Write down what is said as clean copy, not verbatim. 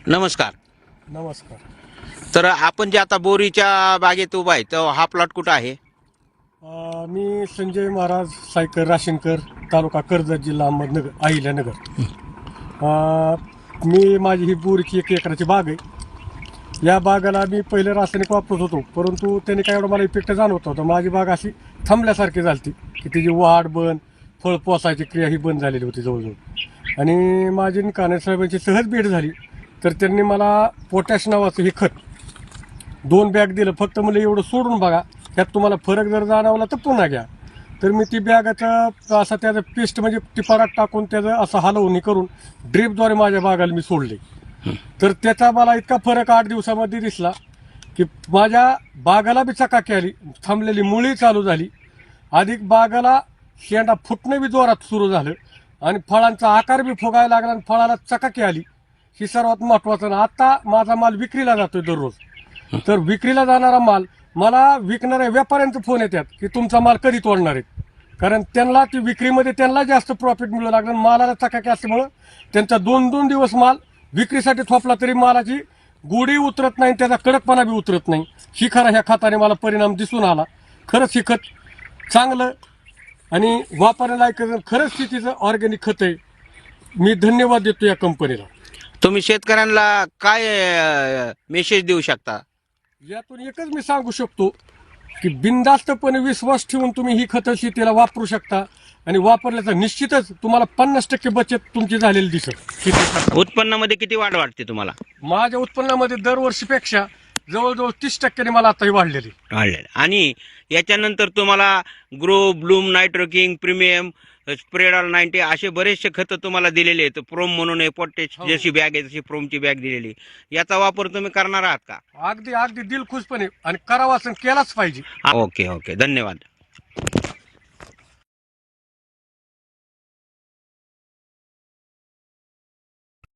नमस्कार. नमस्कार. तर आपण जे आता बोरीच्या बागेत उभा आहे तर हा प्लॉट कुठं आहे? मी संजय महाराज सायकर राशीनकर, तालुका कर्जत, जिल्हा अहमदनगर, अहिल्यानगर. मी माझी ही बोरीची 1 एकराची बाग आहे. या बागाला मी पहिले रासायनिक वापरत होतो, परंतु त्याने काय एवढा मला इफेक्ट जाणवत होता. माझी बाग अशी थांबल्यासारखी झाली की तिची वाढ बंद, फळ पोसायची क्रिया ही बंद झालेली होती जवळजवळ. आणि माझी काने साहेबांची सहज भेट झाली, तर त्यांनी मला पोटॅश नावाचं हे खत 2 बॅग दिलं. फक्त मला एवढं सोडून बघा, त्यात तुम्हाला फरक जर जाणवला तर पुन्हा घ्या. तर मी ती बॅगाचा असा त्याचं पेस्ट म्हणजे टिपारात टाकून त्याचं असं हलवणी करून ड्रीपद्वारे माझ्या बागाला मी सोडले. तर त्याचा मला इतका फरक 8 दिवसामध्ये दिसला की माझ्या बागाला बी चकाकी आली, थांबलेली मुळी चालू झाली, अधिक बागाला शेंडा फुटणं बी जोरात सुरू झालं आणि फळांचा आकार बी फुगायला लागला आणि फळाला चकाकी आली. ही सर्वात महत्वाचं. आता माझा माल विक्रीला जातोय दररोज. तर विक्रीला जाणारा माल मला विकणाऱ्या व्यापाऱ्यांचे फोन येतात की तुमचा माल कधी तोडणार आहे, कारण त्यांना ती विक्रीमध्ये त्यांना जास्त प्रॉफिट मिळू लागलं. मालाला चकाकी असल्यामुळं त्यांचा 2-2 दिवस माल विक्रीसाठी थोपला तरी मालाची गोडी उतरत नाही, त्याचा कडकपणा बी उतरत नाही. ही खरा ह्या खताने मला परिणाम दिसून आला. खरंच हे खत चांगलं आणि वापरायला खरंच शेतीचं ऑर्गॅनिक खत आहे. मी धन्यवाद देतो या कंपनीला. तुम्ही शेतकऱ्यांना काय मेसेज देऊ शकता? यातून एकच मी सांगू शकतो की बिनधास्तपणे विश्वास ठेवून तुम्ही ही खतं शेतीला वापरू शकता आणि वापरल्याचं निश्चितच तुम्हाला 50% बचत तुमची झालेली दिसत. उत्पन्नामध्ये किती वाढ वाटते तुम्हाला? माझ्या उत्पन्नामध्ये दरवर्षीपेक्षा जवळजवळ 30% मला आताही वाढलेली. आणि याच्यानंतर तुम्हाला ग्रो, ब्लूम, नायट्रोकिंग, प्रीमियम, स्प्रेडॉल 90 असे बरेचसे खतं तुम्हाला दिलेले आहेत. प्रोम म्हणून आहे, पोटॅश जशी बॅग आहे तशी प्रोमची बॅग दिलेली. याचा वापर तुम्ही करणार आहात का? अगदी अगदी दिलखुशपणे आणि करावा असं केलाच पाहिजे. ओके, धन्यवाद.